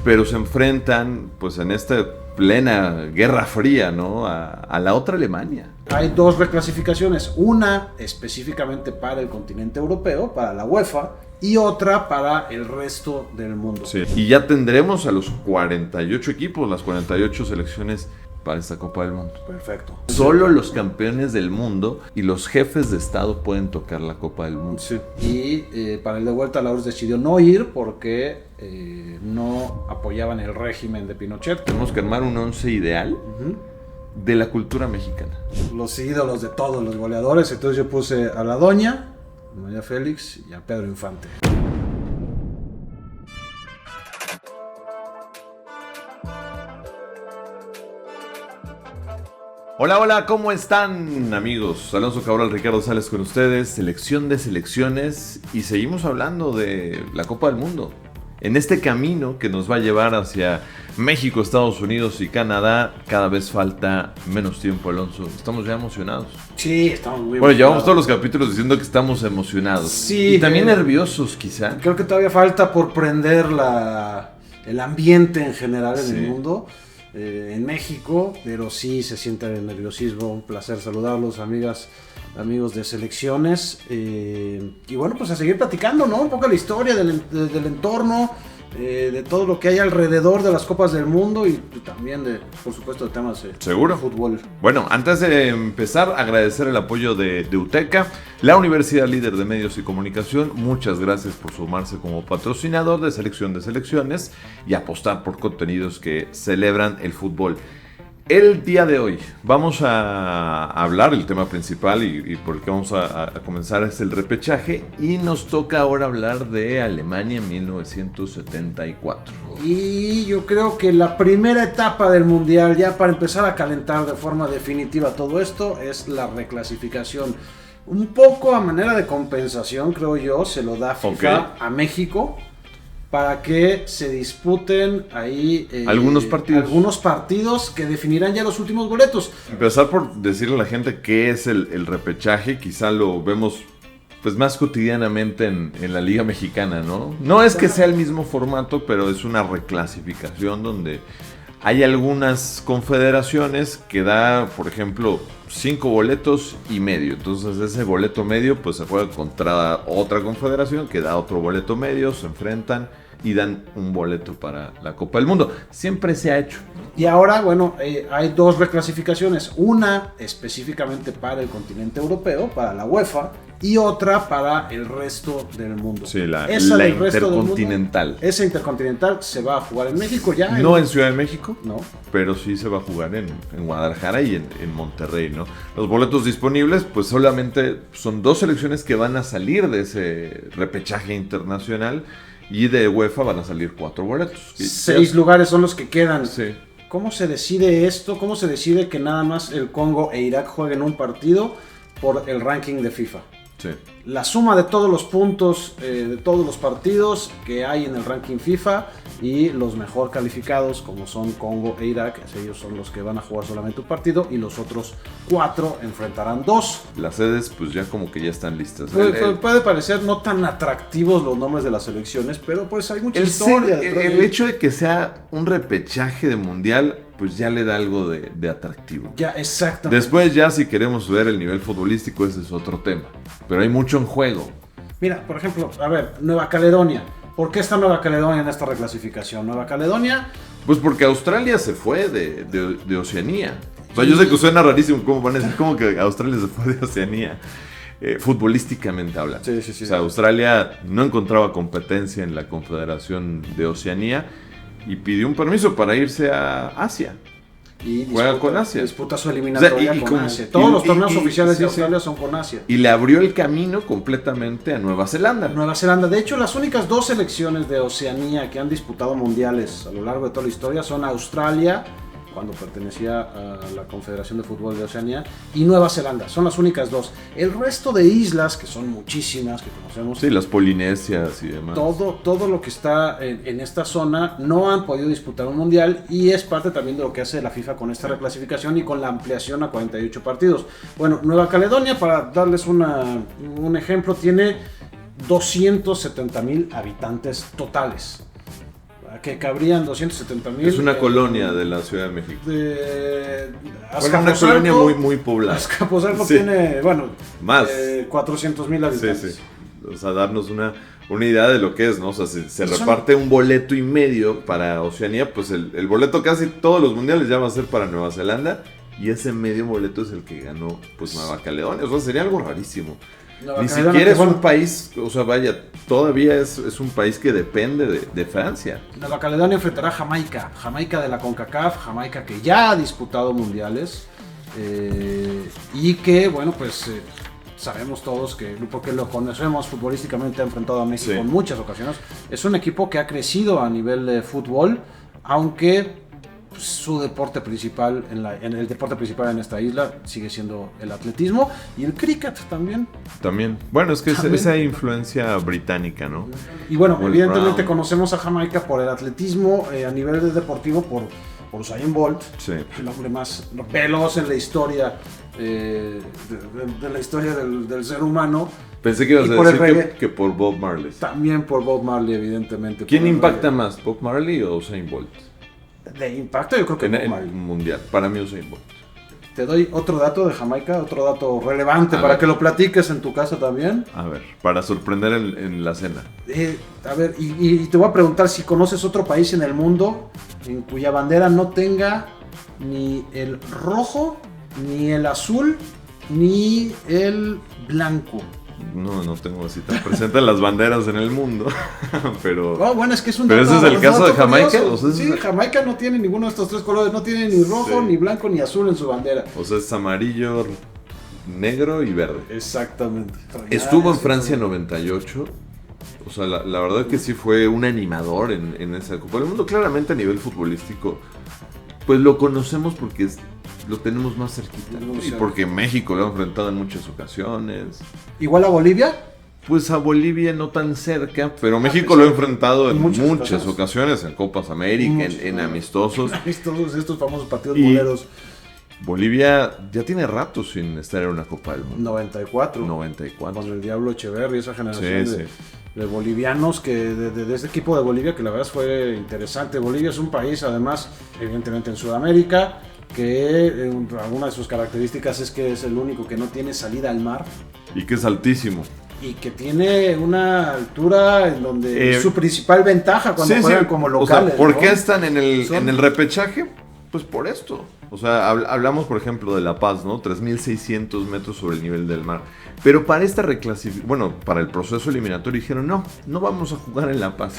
pero se enfrentan pues en esta plena Guerra Fría, ¿no? A la otra Alemania. Hay dos reclasificaciones, una específicamente para el continente europeo, para la UEFA, y otra para el resto del mundo. Sí. Y ya tendremos a los 48 equipos, las 48 selecciones para esta Copa del Mundo. Perfecto. Solo los campeones del mundo y los jefes de estado pueden tocar la Copa del Mundo. Sí. Y para el de vuelta, la URSS decidió no ir porque no apoyaban el régimen de Pinochet. Tenemos que armar un once ideal de la cultura mexicana. Los ídolos de todos los goleadores. Entonces yo puse a la Doña Félix y a Pedro Infante. Hola, hola, ¿cómo están, amigos? Alonso Cabral, Ricardo Sales con ustedes, selección de selecciones, y seguimos hablando de la Copa del Mundo. En este camino que nos va a llevar hacia México, Estados Unidos y Canadá, cada vez falta menos tiempo, Alonso. Estamos ya emocionados. Sí, estamos muy emocionados. Bueno, llevamos todos los capítulos diciendo que estamos emocionados. Sí. Y también nerviosos, quizá. Creo que todavía falta por prender el ambiente en general en el mundo. En México, pero sí se siente el nerviosismo. Un placer saludarlos, amigos de selecciones, y bueno, pues a seguir platicando, ¿no? Un poco la historia del entorno, de todo lo que hay alrededor de las Copas del Mundo y también por supuesto, de temas de fútbol. Bueno, antes de empezar, agradecer el apoyo de UTECA, la Universidad Líder de Medios y Comunicación. Muchas gracias por sumarse como patrocinador de Selección de Selecciones y apostar por contenidos que celebran el fútbol. El día de hoy vamos a hablar, el tema principal y por el que vamos a comenzar es el repechaje, y nos toca ahora hablar de Alemania 1974. Y yo creo que la primera etapa del Mundial, ya para empezar a calentar de forma definitiva todo esto, es la reclasificación. Un poco a manera de compensación, creo yo, se lo da FIFA a México, para que se disputen ahí algunos partidos que definirán ya los últimos boletos. Empezar por decirle a la gente qué es el repechaje. Quizá lo vemos pues más cotidianamente en la Liga Mexicana, ¿no? No es que sea el mismo formato, pero es una reclasificación donde hay algunas confederaciones que da, por ejemplo, 5 boletos y medio. Entonces ese boleto medio pues se juega contra otra confederación que da otro boleto medio, se enfrentan y dan un boleto para la Copa del Mundo. Siempre se ha hecho. Y ahora, bueno, hay dos reclasificaciones. Una específicamente para el continente europeo, para la UEFA, y otra para el resto del mundo. Sí, la intercontinental. Esa intercontinental se va a jugar en México ya. No en Ciudad de México, no, pero sí se va a jugar en Guadalajara y en Monterrey, ¿no? Los boletos disponibles, pues solamente son 2 selecciones que van a salir de ese repechaje internacional, y de UEFA van a salir 4 boletos. 6 lugares son los que quedan. Sí. ¿Cómo se decide esto? ¿Cómo se decide que nada más el Congo e Irak jueguen un partido por el ranking de FIFA? Sí. La suma de todos los puntos de todos los partidos que hay en el ranking FIFA y los mejor calificados, como son Congo e Irak, ellos son los que van a jugar solamente un partido y los otros 4 enfrentarán 2. Las sedes pues ya como que ya están listas. Puede parecer no tan atractivos los nombres de las selecciones, pero pues hay mucha historia. El hecho de que sea un repechaje de mundial pues ya le da algo de atractivo. Ya, exacto. Después ya si queremos ver el nivel futbolístico, ese es otro tema. Pero hay mucho en juego. Mira, por ejemplo, a ver, Nueva Caledonia. ¿Por qué está Nueva Caledonia en esta reclasificación? Nueva Caledonia... Pues porque Australia se fue de Oceanía. O sea, yo sé que suena rarísimo cómo van a decir, como que Australia se fue de Oceanía. Futbolísticamente hablando. Sí. O sea, Australia no encontraba competencia en la Confederación de Oceanía y pidió un permiso para irse a Asia. Y juega con Asia. Disputa su eliminatoria con Asia. Todos los torneos oficiales de Australia son con Asia. Y le abrió el camino completamente a Nueva Zelanda. De hecho, las únicas 2 selecciones de Oceanía que han disputado mundiales a lo largo de toda la historia son Australia, cuando pertenecía a la Confederación de Fútbol de Oceanía, y Nueva Zelanda. Son las únicas 2. El resto de islas, que son muchísimas, que conocemos. Sí, las Polinesias y demás. Todo lo que está en esta zona no han podido disputar un mundial, y es parte también de lo que hace la FIFA con esta reclasificación y con la ampliación a 48 partidos. Bueno, Nueva Caledonia, para darles un ejemplo, tiene 270,000 habitantes totales. que cabrían 270,000. Es una colonia de la Ciudad de México. Una colonia muy poblada. Azcapotzalco tiene, más 400,000 habitantes. Sí. O sea, darnos una idea de lo que es, ¿no? O sea, se reparte un boleto y medio para Oceanía, pues el boleto casi todos los mundiales ya va a ser para Nueva Zelanda, y ese medio boleto es el que ganó, pues, Nueva Caledonia. O sea, sería algo rarísimo. Ni siquiera es un país, o sea, vaya, todavía es un país que depende de Francia. Nueva Caledonia enfrentará a Jamaica de la CONCACAF, Jamaica que ya ha disputado mundiales, y que, bueno, pues sabemos todos que, porque lo conocemos futbolísticamente, ha enfrentado a México en muchas ocasiones. Es un equipo que ha crecido a nivel de fútbol, aunque su deporte principal, el deporte principal en esta isla sigue siendo el atletismo y el cricket también. Bueno, es que esa influencia británica, ¿no? Y bueno, evidentemente conocemos a Jamaica por el atletismo, a nivel deportivo por Usain Bolt, el hombre más veloz en la historia de la historia del ser humano. Pensé que ibas a decir que por Bob Marley. También por Bob Marley, evidentemente. ¿Quién impacta más, Bob Marley o Usain Bolt? De impacto, yo creo que en el mundial. Para mí, Usain Bolt. Te doy otro dato de Jamaica, otro dato relevante para que lo platiques en tu casa también. A ver, para sorprender en la cena. A ver, y te voy a preguntar si conoces otro país en el mundo en cuya bandera no tenga ni el rojo, ni el azul, ni el blanco. No tengo así tan presente las banderas en el mundo, pero... bueno, es que es un dato. ¿Pero ese es el caso de Jamaica? O sea, sí, Jamaica no tiene ninguno de estos tres colores, no tiene ni rojo, ni blanco, ni azul en su bandera. O sea, es amarillo, negro y verde. Exactamente. Estuvo en Francia 98. O sea, la verdad que sí fue un animador en esa Copa del Mundo. Claramente a nivel futbolístico, pues lo conocemos porque lo tenemos más cerquita, ¿no? Y porque México lo ha enfrentado en muchas ocasiones. ¿Igual a Bolivia? Pues a Bolivia no tan cerca, pero México lo ha enfrentado en muchas ocasiones, en Copas América, en amistosos. Estos famosos partidos boleros. Bolivia ya tiene rato sin estar en una Copa del Mundo. 94. Con el Diablo Echeverri, esa generación de bolivianos, que de ese equipo de Bolivia, que la verdad fue interesante. Bolivia es un país, además, evidentemente en Sudamérica, que alguna de sus características es que es el único que no tiene salida al mar. Y que es altísimo. Y que tiene una altura en donde es su principal ventaja cuando juegan como locales. O sea, ¿por qué están en el repechaje? Pues por esto. O sea, hablamos, por ejemplo, de La Paz, ¿no? 3,600 metros sobre el nivel del mar. Pero para esta reclasificación, para el proceso eliminatorio dijeron, no vamos a jugar en La Paz.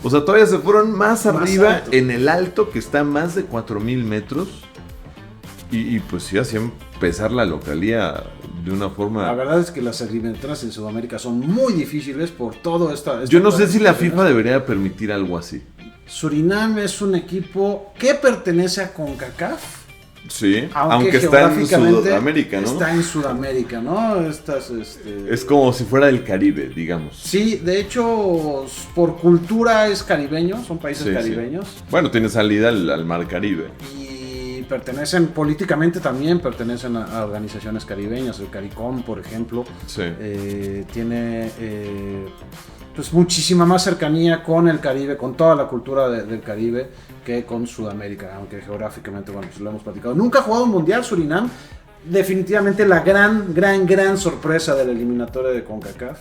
O sea, todavía se fueron más arriba alto, en el alto, que está a más de 4,000 metros. Y pues sí, hacían pesar la localía de una forma... La verdad es que las eliminatorias en Sudamérica son muy difíciles por todo esta Yo no sé si la FIFA debería permitir algo así. Surinam es un equipo que pertenece a CONCACAF. Sí, aunque está en Sudamérica, ¿no? Está en Sudamérica, ¿no? Es como si fuera del Caribe, digamos. Sí, de hecho, por cultura es caribeño, son países caribeños. Sí. Bueno, tiene salida al mar Caribe. Y pertenecen, políticamente también pertenecen a organizaciones caribeñas, el CARICOM, por ejemplo. Sí. Tiene... pues muchísima más cercanía con el Caribe, con toda la cultura del Caribe, que con Sudamérica, aunque geográficamente, bueno, pues lo hemos platicado. Nunca ha jugado un mundial Surinam, definitivamente la gran sorpresa de la eliminatoria de CONCACAF.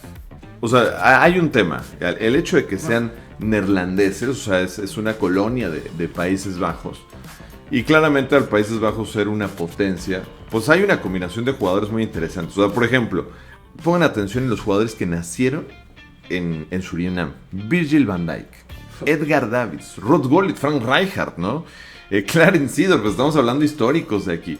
O sea, hay un tema, el hecho de que sean neerlandeses, o sea, es una colonia de Países Bajos, y claramente al Países Bajos ser una potencia, pues hay una combinación de jugadores muy interesantes. O sea, por ejemplo, pongan atención en los jugadores que nacieron en Surinam. Virgil van Dijk, Edgar Davids, Ruud Gullit, Frank Rijkaard, ¿no? Clarence Seedorf, pues estamos hablando históricos de aquí.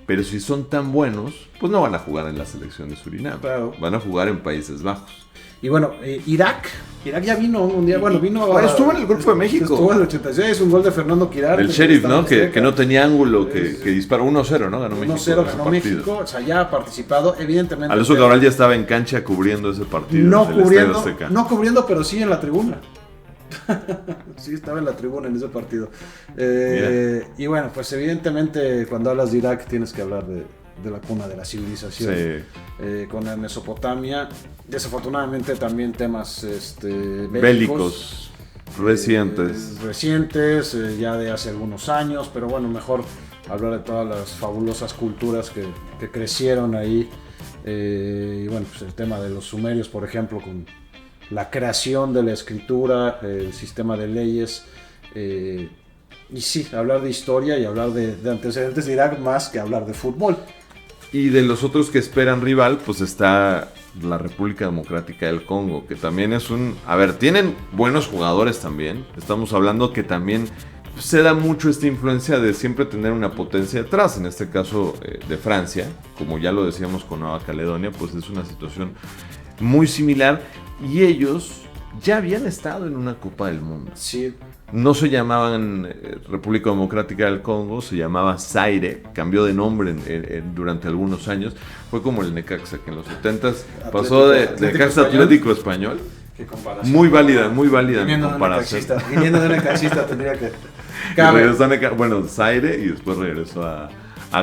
Pero si son tan buenos, pues no van a jugar en la selección de Surinam. Claro. Van a jugar en Países Bajos. Y bueno, Irak ya vino un día, estuvo en el grupo de México. Estuvo en el 86, un gol de Fernando Quirarte. El Sheriff, ¿no? Que no tenía ángulo, que disparó 1-0, ¿no? Ganó México. 1-0 ganó México, o sea, ya ha participado, evidentemente. Alonso Cabral ya estaba en cancha cubriendo ese partido. No cubriendo, pero sí en la tribuna. Sí, estaba en la tribuna en ese partido. Y bueno, pues evidentemente cuando hablas de Irak tienes que hablar de la cuna de la civilización, con la Mesopotamia. Desafortunadamente también temas bélicos. recientes, ya de hace algunos años, pero bueno, mejor hablar de todas las fabulosas culturas que crecieron ahí. Y bueno, pues el tema de los sumerios, por ejemplo, con la creación de la escritura, el sistema de leyes. Y sí, hablar de historia y hablar de antecedentes de Irak más que hablar de fútbol. Y de los otros que esperan rival, pues está la República Democrática del Congo, que también es a ver, tienen buenos jugadores también. Estamos hablando que también se da mucho esta influencia de siempre tener una potencia detrás. En este caso de Francia, como ya lo decíamos con Nueva Caledonia, pues es una situación muy similar. Y ellos ya habían estado en una Copa del Mundo. Sí. No se llamaban República Democrática del Congo, se llamaba Zaire, cambió de nombre durante algunos años. Fue como el Necaxa, que en los 70s pasó de Necaxa Atlético Español. Qué comparación. Muy válida mi comparación. Viniendo de Necaxista tendría que... Bueno, Zaire y después regresó a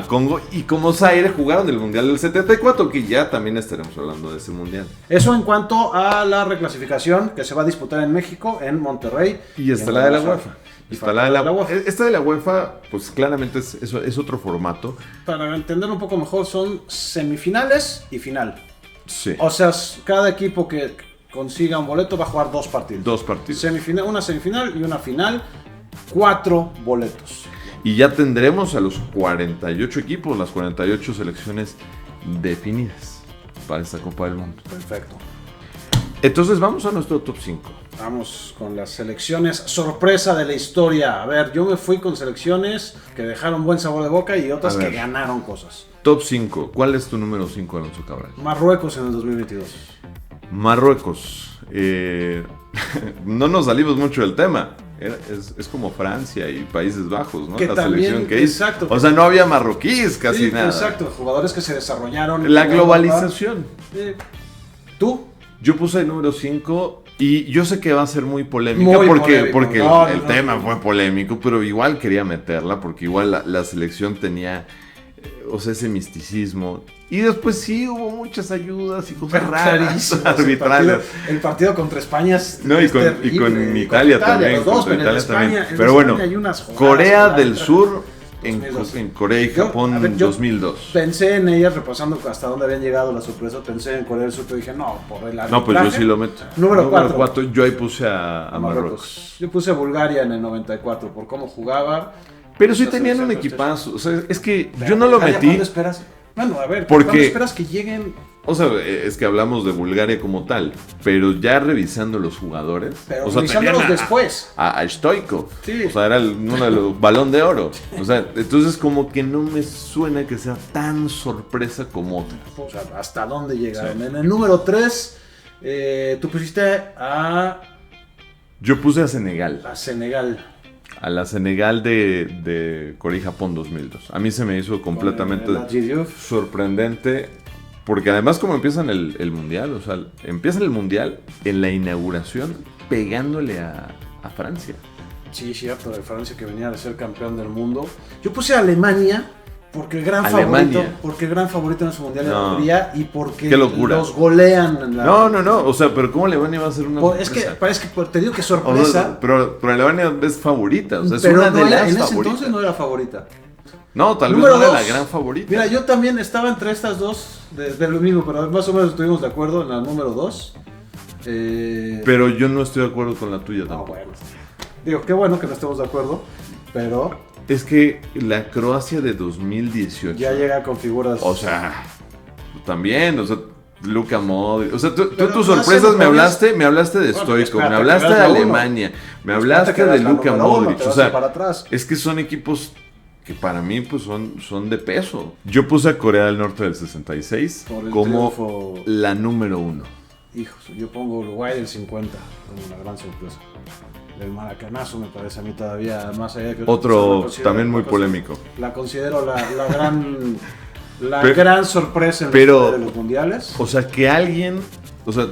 Congo. Y como Zaire jugaron el Mundial del 74, que ya también estaremos hablando de ese Mundial. Eso en cuanto a la reclasificación que se va a disputar en México, en Monterrey. Y está la de la UEFA. Esta de la UEFA, pues claramente es otro formato. Para entender un poco mejor, son semifinales y final. Sí. O sea, cada equipo que consiga un boleto va a jugar 2 partidos. 2 partidos. Una semifinal y una final, 4 boletos. Y ya tendremos a los 48 equipos, las 48 selecciones definidas para esta Copa del Mundo. Perfecto. Entonces vamos a nuestro top 5. Vamos con las selecciones sorpresa de la historia. A ver, yo me fui con selecciones que dejaron buen sabor de boca y otras que ganaron cosas. Top 5. ¿Cuál es tu número 5, Alonso Cabral? Marruecos en el 2022. Marruecos. No nos salimos mucho del tema. Es como Francia y Países Bajos, ¿no? Que la también, selección que hizo. exacto. O sea, no había marroquíes casi nada. Exacto, jugadores que se desarrollaron. La globalización. ¿Tú? Yo puse el número 5 y yo sé que va a ser muy polémica porque el tema fue polémico, pero igual quería meterla porque igual la selección tenía, o sea, ese misticismo. Y después sí hubo muchas ayudas y cosas raras, arbitrales. El partido contra España es y con Italia también. Los dos, pero España, pero bueno, Corea del Sur en 2002. Corea y Japón 2002. Pensé en ellas, repasando hasta dónde habían llegado las sorpresas. Pensé en Corea del Sur, pero dije, no, por el arbitraje. No, pues yo sí lo meto. Número 4. Yo ahí puse a Marruecos. Yo puse a Bulgaria en el 94 por cómo jugaba. Pero sí tenían un equipazo. O sea, es que yo no lo metí. ¿Cuándo esperas? Bueno, a ver, porque, ¿cuándo esperas que lleguen? O sea, es que hablamos de Bulgaria como tal, pero ya revisando los jugadores. Pero o sea, revisándolos después. A Stoichkov. Sí. O sea, era uno de los balón de oro. O sea, entonces como que no me suena que sea tan sorpresa como otras. O sea, ¿hasta dónde llegaron? Sí. En el número 3, tú pusiste a... Yo puse a Senegal. A Senegal. A la Senegal de Corea y Japón 2002. A mí se me hizo completamente sorprendente. Porque además como empiezan el Mundial, o sea, empiezan el Mundial en la inauguración pegándole a Francia. Sí, cierto, de Francia que venía de ser campeón del mundo. Yo puse a Alemania porque el gran favorito en su Mundial era Hungría y porque los golean. En la... No, o sea, pero ¿cómo Alemania va a ser una sorpresa? Es que te digo que sorpresa. O sea, pero Alemania es favorita, o sea, es pero una de las favoritas. En ese entonces no era favorita. No, tal vez no era la gran favorita. Mira, yo también estaba entre estas dos de lo mismo, pero más o menos estuvimos de acuerdo en la número 2. Pero yo no estoy de acuerdo con la tuya tampoco. Bueno. Digo, qué bueno que no estemos de acuerdo, pero... Es que la Croacia de 2018... Ya llega con figuras... O sea, también, o sea, Luka Modric... O sea, tú tus sorpresas me hablaste de Stoichkov, me hablaste de Alemania, me hablaste de Luka Modric. O sea, es que son equipos... que para mí pues son de peso. Yo puse a Corea del Norte del 66 como la número 1. Hijos, yo pongo Uruguay del 50 como una gran sorpresa. El maracanazo me parece a mí todavía más allá de que... Otro también muy polémico. La considero la gran sorpresa en la historia de los mundiales. O sea, que alguien... O sea,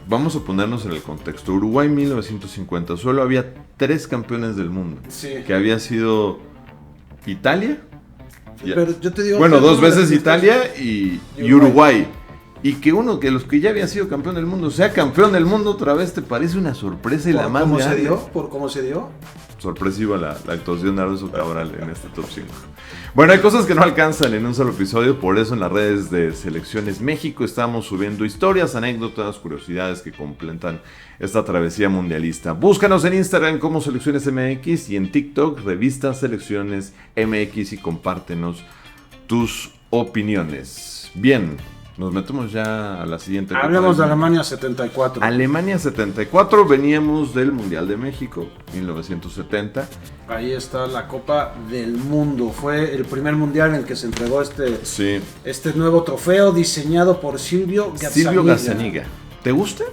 vamos a ponernos en el contexto. Uruguay 1950, solo había 3 campeones del mundo. Sí. Que había sido... Italia. Pero yo te digo, bueno, 2 veces Italia y Uruguay. Y que uno de los que ya había sido campeón del mundo sea campeón del mundo otra vez, ¿te parece una sorpresa? Y la más grande. ¿Por cómo se dio? Sorpresiva la actuación de Alonso Cabral en este top 5. Bueno, hay cosas que no alcanzan en un solo episodio, por eso en las redes de Selecciones México estamos subiendo historias, anécdotas, curiosidades que completan esta travesía mundialista. Búscanos en Instagram como Selecciones MX y en TikTok, revista Selecciones MX, y compártenos tus opiniones. Bien, nos metemos ya a la siguiente. Hablemos de Alemania 74. Alemania 74, veníamos del Mundial de México, 1970. Ahí está la Copa del Mundo. Fue el primer mundial en que se entregó este nuevo trofeo diseñado por Silvio Gazzaniga. ¿Te gusta?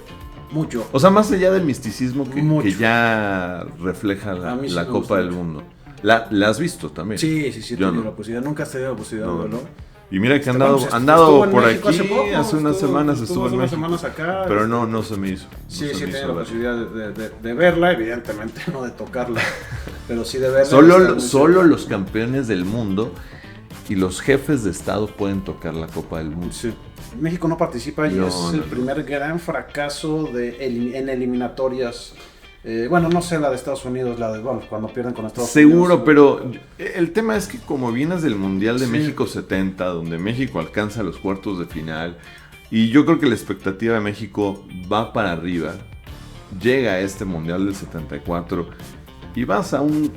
Mucho. O sea, más allá del misticismo que ya refleja la Copa del Mundo. ¿La has visto también? Sí, he tenido la posibilidad. Nunca has tenido la posibilidad, ¿no? Y mira que andado por México aquí hace unas semanas estuvo en México, semanas acá, pero no se me hizo. Sí, he tenido la posibilidad de verla, evidentemente no de tocarla, pero sí de verla. Solo los campeones del mundo y los jefes de estado pueden tocar la Copa del Mundo. Sí. México no participa y es el primer gran fracaso en eliminatorias. Bueno, no sé la de Estados Unidos, cuando pierden con Estados Unidos. Seguro, pero el tema es que como vienes del Mundial de México 70, donde México alcanza los cuartos de final, y yo creo que la expectativa de México va para arriba, llega a este Mundial del 74, y vas a un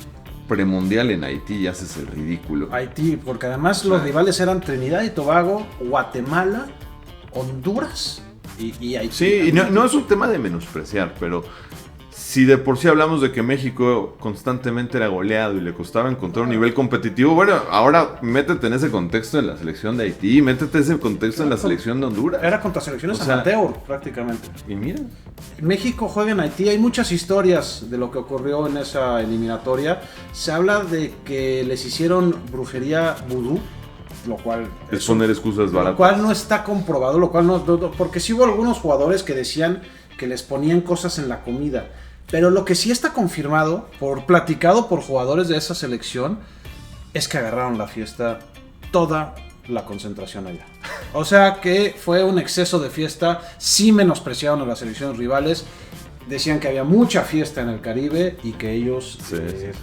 premundial en Haití y haces el ridículo. Haití, porque además los rivales eran Trinidad y Tobago, Guatemala, Honduras y Haití. Sí, y no es un tema de menospreciar, pero si de por sí hablamos de que México constantemente era goleado y le costaba encontrar un nivel competitivo, bueno, ahora métete en ese contexto en la selección de Haití, métete en ese contexto en la selección de Honduras. Era contra selecciones amateur, prácticamente. Y mira. México juega en Haití, hay muchas historias de lo que ocurrió en esa eliminatoria. Se habla de que les hicieron brujería vudú, lo cual es poner excusas baratas. Lo cual no está comprobado, porque sí hubo algunos jugadores que decían que les ponían cosas en la comida. Pero lo que sí está confirmado, platicado por jugadores de esa selección, es que agarraron la fiesta toda la concentración allá. O sea que fue un exceso de fiesta, sí menospreciaron a las selecciones rivales, decían que había mucha fiesta en el Caribe y que ellos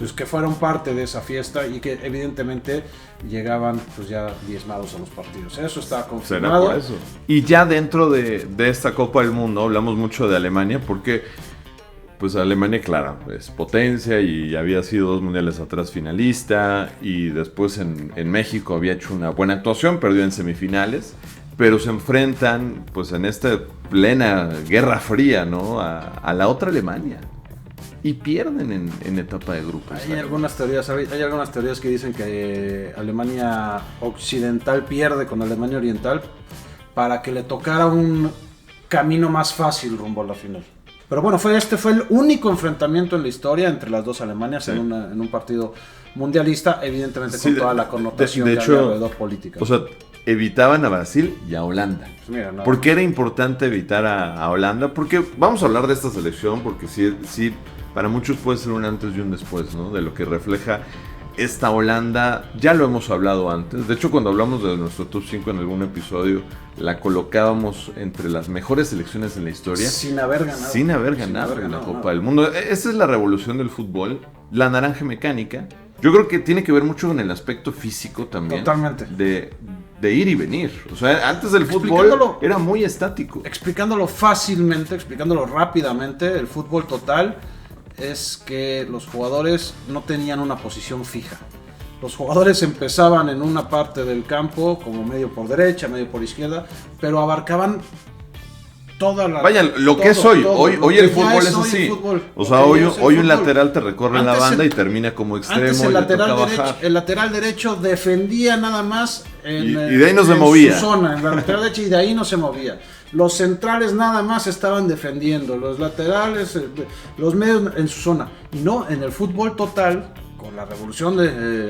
pues que fueron parte de esa fiesta y que evidentemente llegaban pues ya diezmados a los partidos. Eso está confirmado. ¿Será por eso? Y ya dentro de esta Copa del Mundo hablamos mucho de Alemania porque pues Alemania, claro, es potencia y había sido 2 mundiales atrás finalista y después en México había hecho una buena actuación, perdió en semifinales, pero se enfrentan pues en esta plena guerra fría, ¿no? A la otra Alemania y pierden en etapa de grupos. Hay algunas teorías que dicen que Alemania Occidental pierde con Alemania Oriental para que le tocara un camino más fácil rumbo a la final. Pero bueno, este fue el único enfrentamiento en la historia entre las dos Alemanias en un partido mundialista, evidentemente con toda la connotación de hecho, alrededor política. O sea, evitaban a Brasil y a Holanda. Pues mira, ¿por qué era importante evitar a Holanda? Porque vamos a hablar de esta selección, porque sí, para muchos puede ser un antes y un después, ¿no? De lo que refleja esta Holanda. Ya lo hemos hablado antes. De hecho, cuando hablamos de nuestro top 5 en algún episodio, la colocábamos entre las mejores selecciones en la historia. Sin haber ganado en la Copa del Mundo. Esa es la revolución del fútbol. La naranja mecánica. Yo creo que tiene que ver mucho con el aspecto físico también. Totalmente. De ir y venir. O sea, antes del fútbol era muy estático. Explicándolo fácilmente, explicándolo rápidamente, el fútbol total es que los jugadores no tenían una posición fija. Los jugadores empezaban en una parte del campo, como medio por derecha, medio por izquierda, pero abarcaban toda la... Vaya, lo que es hoy. Hoy el fútbol es así. O sea, hoy un lateral te recorre la banda y termina como extremo. Antes el lateral derecho defendía nada más y de ahí no se movía. Su zona, en la lateral derecha, y de ahí no se movía. Los centrales nada más estaban defendiendo, los laterales, los medios en su zona. Y no, en el fútbol total, con la revolución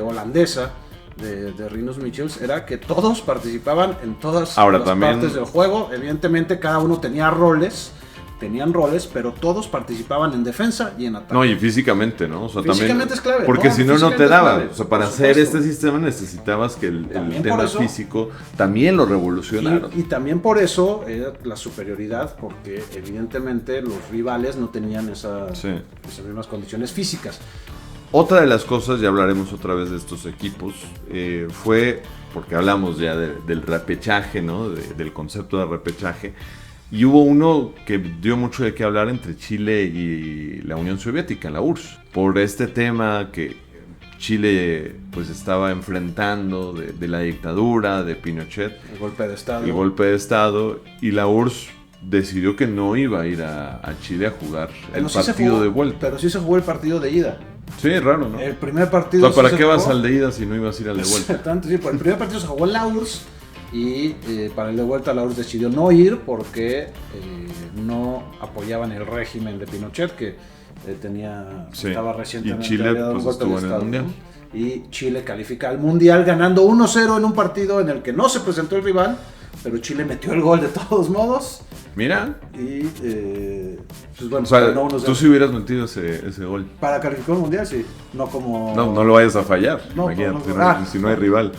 holandesa de Rinus Michels, era que todos participaban en todas las partes del juego. Evidentemente cada uno tenía roles, tenían roles, pero todos participaban en defensa y en ataque. No, y físicamente, ¿no? O sea, físicamente también, es clave. porque si no, no te daba. Clave, o sea, para hacer este sistema necesitabas que el tema físico también lo revolucionaron. Y también por eso era la superioridad, porque evidentemente los rivales no tenían esas mismas condiciones físicas. Otra de las cosas, ya hablaremos otra vez de estos equipos, fue, porque hablamos ya del repechaje, ¿no? Del concepto de repechaje. Y hubo uno que dio mucho de qué hablar entre Chile y la Unión Soviética, la URSS, por este tema que Chile pues estaba enfrentando de la dictadura de Pinochet. El golpe de Estado. El golpe de Estado, y la URSS decidió que no iba a ir a Chile a jugar el partido de vuelta. Pero sí se jugó el partido de ida. Sí, raro, ¿no? El primer partido. O sea, ¿para qué vas al de ida si no ibas a ir al de vuelta? Tanto, sí, el primer partido se jugó en la URSS. Y para el de vuelta la URSS decidió no ir porque no apoyaban el régimen de Pinochet, que estaba recientemente. Y Chile pues estuvo en el Mundial. Y Chile califica al Mundial ganando 1-0 en un partido en el que no se presentó el rival, pero Chile metió el gol de todos modos. Mira. Y pues bueno, o sea, tú sí hubieras metido ese gol. Para calificar el Mundial, sí. No como... No lo vayas a fallar. No, imagínate, si no hay rival.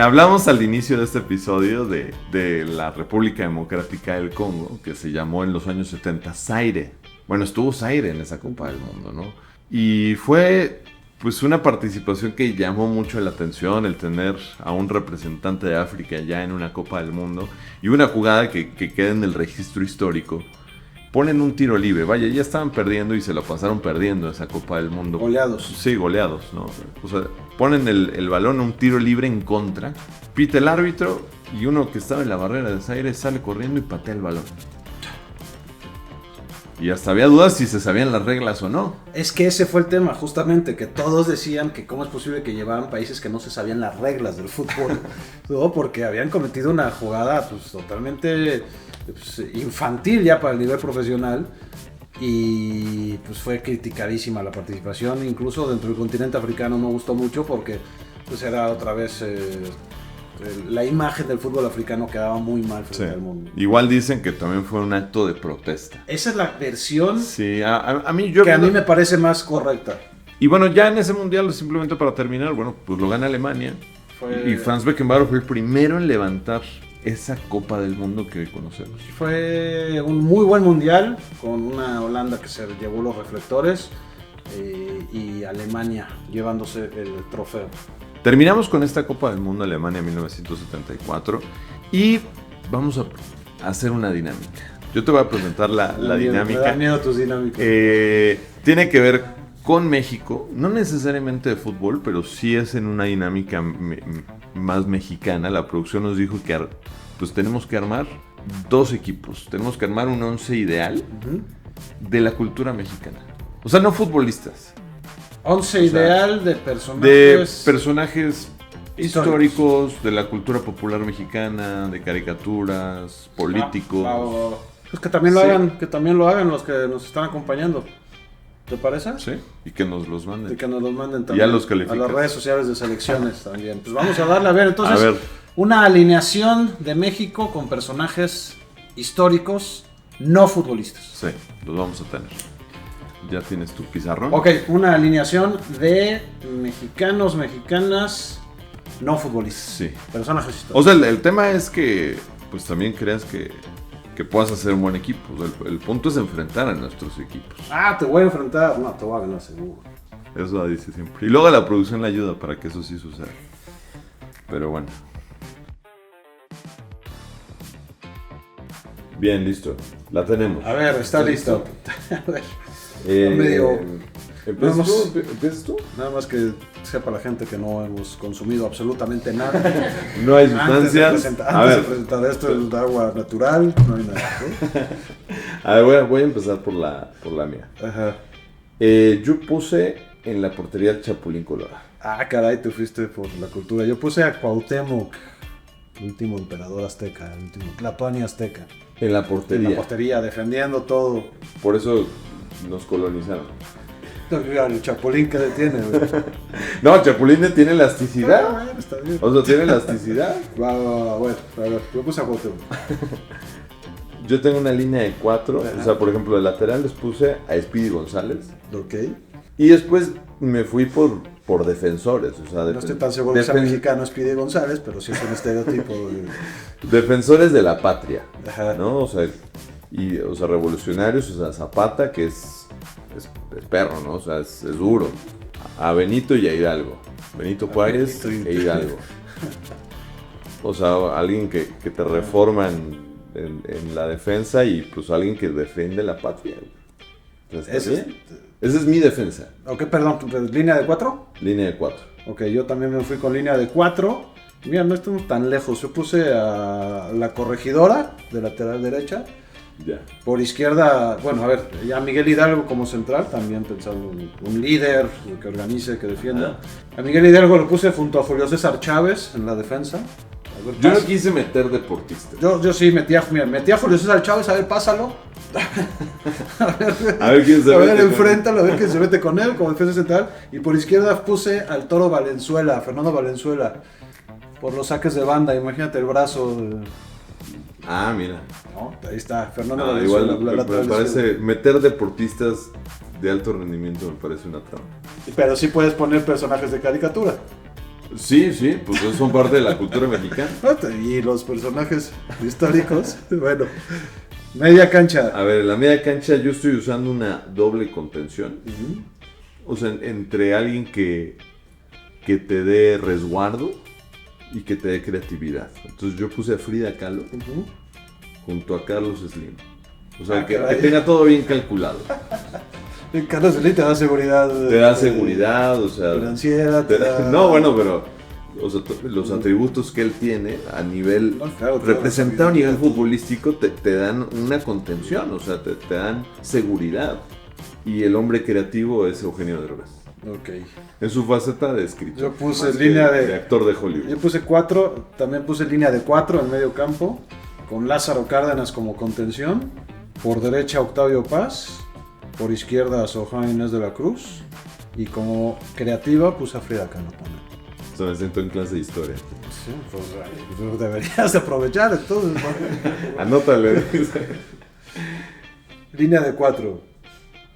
Hablamos al inicio de este episodio de la República Democrática del Congo, que se llamó en los años 70 Zaire. Bueno, estuvo Zaire en esa Copa del Mundo, ¿no? Y fue pues una participación que llamó mucho la atención, el tener a un representante de África ya en una Copa del Mundo, y una jugada que queda en el registro histórico. Ponen un tiro libre, vaya, ya estaban perdiendo y se lo pasaron perdiendo esa Copa del Mundo. Goleados. Sí, goleados, ¿no? O sea, ponen el balón, un tiro libre en contra, pita el árbitro y uno que estaba en la barrera de Zaire sale corriendo y patea el balón. Y hasta había dudas si se sabían las reglas o no. Es que ese fue el tema, justamente, que todos decían que cómo es posible que llevaban países que no se sabían las reglas del fútbol, ¿no? Porque habían cometido una jugada pues totalmente infantil ya para el nivel profesional, y pues fue criticadísima la participación, incluso dentro del continente africano no gustó mucho porque pues era otra vez... la imagen del fútbol africano quedaba muy mal frente al mundo. Igual dicen que también fue un acto de protesta. Esa es la versión a mí me parece más correcta. Y bueno, ya en ese mundial, simplemente para terminar, bueno, pues lo gana Alemania. Y Franz Beckenbauer fue el primero en levantar esa Copa del Mundo que hoy conocemos. Fue un muy buen mundial, con una Holanda que se llevó los reflectores y Alemania llevándose el trofeo. Terminamos con esta Copa del Mundo Alemania 1974 y vamos a hacer una dinámica. Yo te voy a presentar la dinámica. Me da miedo tus dinámicas. Tiene que ver con México, no necesariamente de fútbol, pero sí es en una dinámica más mexicana. La producción nos dijo que pues tenemos que armar dos equipos. Tenemos que armar un once ideal de la cultura mexicana. O sea, no futbolistas. 11 ideal de personajes... De personajes históricos de la cultura popular mexicana, de caricaturas, políticos. Pues que también lo hagan los que nos están acompañando. ¿Te parece? Sí, y que nos los manden. Y que nos los manden también. Y a los califican. A las redes sociales de selecciones también. Pues vamos a darle, a ver, entonces, una alineación de México con personajes históricos no futbolistas. Sí, los vamos a tener. ¿Ya tienes tu pizarrón? Ok, una alineación de mexicanos, mexicanas, no futbolistas. Sí. Personajes históricos. O sea, el tema es que pues también creas que puedas hacer un buen equipo. O sea, el punto es enfrentar a nuestros equipos. Te voy a enfrentar. No, te voy a ganar seguro. Eso dice siempre. Y luego la producción le ayuda para que eso sí suceda. Pero bueno. Bien, listo. La tenemos. A ver, está listo. A ver. ¿Empiezas tú? Nada más que sepa la gente que no hemos consumido absolutamente nada. No hay sustancias. Antes de presentar esto, es de agua natural, no hay nada. A ver, voy a empezar por la mía. Ajá. Yo puse en la portería el Chapulín Colorado. Caray, te fuiste por la cultura. Yo puse a Cuauhtémoc, el último emperador azteca, el último Tlatoani azteca. En la portería. En la portería, defendiendo todo. Por eso nos colonizaron. El Chapulín que detiene, güey. No, Chapulín tiene elasticidad. Bueno, está bien. O sea, tiene elasticidad. Bueno, a ver, yo puse a Cuauhtémoc. Yo tengo una línea de 4. O sea, por ejemplo, de lateral les puse a Speedy González. Ok. Y después me fui por defensores. O sea, No estoy tan seguro que sea mexicano Speedy González, pero sí es un estereotipo. Defensores de la patria. Ajá. ¿No? O sea, revolucionarios. O sea, Zapata, que es perro, ¿no? O sea, es duro. A Benito y a Hidalgo. Benito Juárez e Hidalgo. O sea, alguien que te reforma en la defensa y pues alguien que defiende la patria. Esa es mi defensa. Ok, perdón, ¿línea de 4? Línea de 4. Ok, yo también me fui con línea de 4. Mira, no estamos tan lejos. Yo puse a la Corregidora de lateral derecha. Ya. Por izquierda, bueno, a ver, ya Miguel Hidalgo como central, también pensando en un líder que organice, que defienda. A Miguel Hidalgo lo puse junto a Julio César Chávez en la defensa. A ver, yo no quise meter deportistas. Yo sí metía a Julio César Chávez, a ver, pásalo. a ver quién se mete. A ver, enfréntalo, a ver quién se mete con él como defensa central. Y por izquierda puse al Toro Valenzuela, Fernando Valenzuela, por los saques de banda. Imagínate el brazo. Ah, mira. No, ahí está, Fernando Valenzuela. Igual me parece meter deportistas de alto rendimiento me parece una trampa. Pero sí puedes poner personajes de caricatura. Sí, pues son parte de la cultura mexicana. Y los personajes históricos, bueno. Media cancha. A ver, en la media cancha yo estoy usando una doble contención. O sea, entre alguien que te dé resguardo y que te dé creatividad. Entonces yo puse a Frida Kahlo junto a Carlos Slim. O sea, que tenga todo bien calculado. Carlos Slim te da seguridad. Te da seguridad, o sea... financiera. No, bueno, pero... O sea, los atributos que él tiene a nivel... representado a nivel futbolístico te dan una contención, o sea, te dan seguridad. Y el hombre creativo es Eugenio Derbez. Ok. En su faceta de escritor. Yo puse línea de actor de Hollywood. Yo puse 4, también puse línea de 4 en medio campo, con Lázaro Cárdenas como contención, por derecha Octavio Paz, por izquierda Soham Inés de la Cruz, y como creativa puse a Frida Kahlo también. O sea, me siento en clase de historia. Sí, pues deberías aprovechar entonces. Anótale. Línea de 4.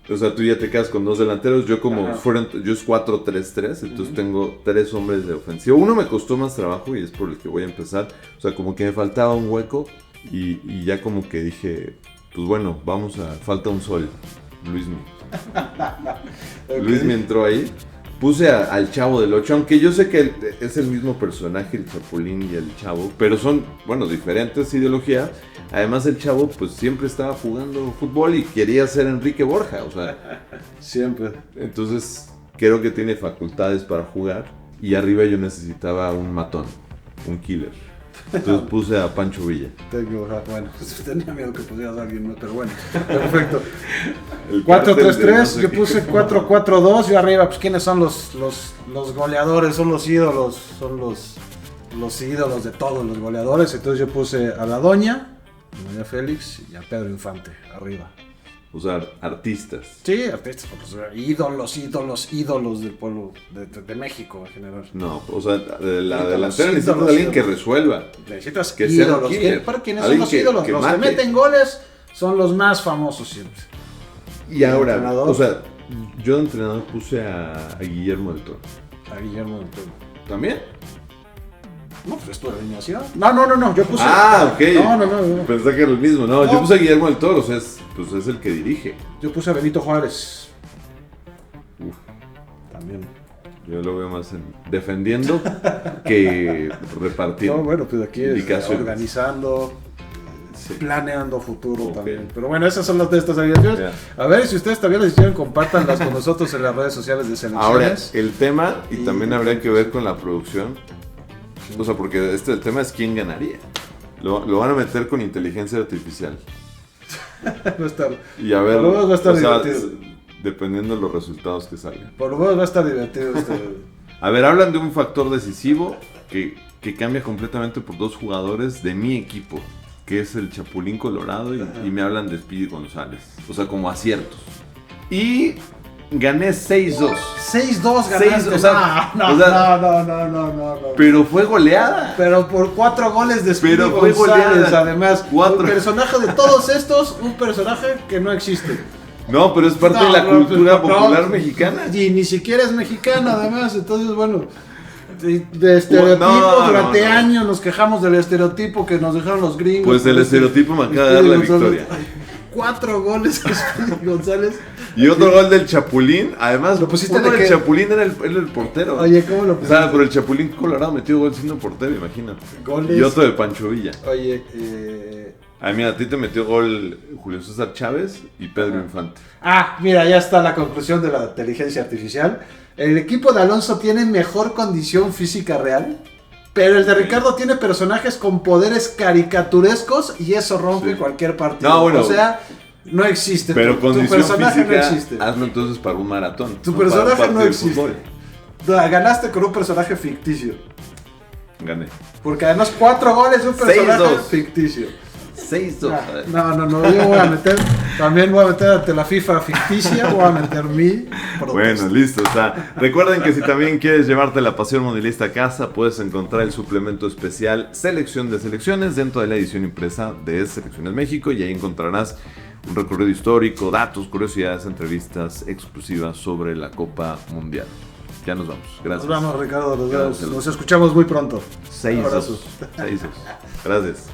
O sea, tú ya te quedas con 2 delanteros. Yo yo es 4-3-3, entonces tengo 3 hombres de ofensiva. Uno me costó más trabajo y es por el que voy a empezar. O sea, como que me faltaba un hueco y ya como que dije, pues bueno, falta un sol. Luismi. Okay. Luismi entró ahí. Puse al Chavo del 8, aunque yo sé que es el mismo personaje, el Chapulín y el Chavo, pero son, bueno, diferentes ideologías. Además el Chavo pues siempre estaba jugando fútbol y quería ser Enrique Borja, o sea. Siempre. Entonces creo que tiene facultades para jugar y arriba yo necesitaba un matón, un killer. Entonces puse a Pancho Villa. Bueno, tenía miedo que pusieras a alguien más, pero bueno, perfecto. 4-3-3, yo puse 4-4-2 y arriba, pues ¿quiénes son los goleadores? Son los ídolos, los ídolos de todos los goleadores. Entonces yo puse a la Doña Félix y a Pedro Infante arriba. O sea, artistas. Sí, artistas, pues, ídolos del pueblo de México en general. No, o sea, la delantera necesitas alguien que resuelva. Necesitas que ídolos. Sea ¿Para quiénes son los ídolos? Los que meten goles son los más famosos siempre. Y ahora, o sea, yo de entrenador puse a Guillermo del Toro. A Guillermo del Toro. ¿También? No, pues es tu alineación. No, yo puse... Ah, ok. No. Pensé que era el mismo. No, yo puse a Guillermo del Toro, o sea, es el que dirige. Yo puse a Benito Juárez. Uf. También. Yo lo veo más defendiendo que repartiendo. No, bueno, pues aquí organizando, planeando futuro también. Pero bueno, esas son las de estas alineaciones. Yeah. A ver, si ustedes también las hicieron, compártanlas con nosotros en las redes sociales de Selecciones. Ahora, el tema, y también habría que ver con la producción. O sea, porque el tema es quién ganaría. Lo van a meter con inteligencia artificial. Va a estar. Y a ver, por lo menos va a estar divertido. Dependiendo de los resultados que salgan. Por lo menos va a estar divertido. A ver, hablan de un factor decisivo que cambia completamente por 2 jugadores de mi equipo, que es el Chapulín Colorado y me hablan de Speedy González. O sea, como aciertos. Y gané 6-2. 6-2 ganaste. 6, o sea, no. Pero fue goleada. Pero por 4 goles de Speedy Pero fue González, goleada. además. 4. Un personaje de todos estos, un personaje que no existe. No, pero es parte de la cultura popular mexicana. Y ni siquiera es mexicana, además. Entonces, bueno, de estereotipo, durante años nos quejamos del estereotipo que nos dejaron los gringos. Pues el estereotipo me acaba de dar la victoria. 4 goles que Speedy González. Y otro gol del Chapulín. Además, ¿Lo pusiste uno de del qué? Chapulín era el portero. Oye, ¿cómo lo O pusiste? sea, pero el Chapulín Colorado metió gol siendo portero, imagínate. Goles. Y otro de Pancho Villa. Oye, Ay, mira, a ti te metió gol Julio César Chávez y Pedro Infante. mira, ya está la conclusión de la inteligencia artificial. El equipo de Alonso tiene mejor condición física real, pero el de Ricardo tiene personajes con poderes caricaturescos y eso rompe cualquier partido. No, bueno. O sea, no existe. Pero tu condición personaje física, no existe. hazlo entonces para un maratón. Tu no para un personaje partido no de existe. fútbol. Ganaste con un personaje ficticio. Gané. Porque además 4 goles de un personaje 6-2. ficticio. 6-2. No, yo voy a meter, también voy a meter ante la FIFA ficticia, voy a meter mi protesta. Bueno, listo. O sea, recuerden que si también quieres llevarte la pasión mundialista a casa, puedes encontrar el suplemento especial Selección de Selecciones dentro de la edición impresa de Selecciones México y ahí encontrarás un recorrido histórico, datos, curiosidades, entrevistas exclusivas sobre la Copa Mundial. Ya nos vamos. Gracias. Nos vamos, Ricardo, Gracias. nos escuchamos muy pronto. 6-2. Abrazos. 6-2. Gracias.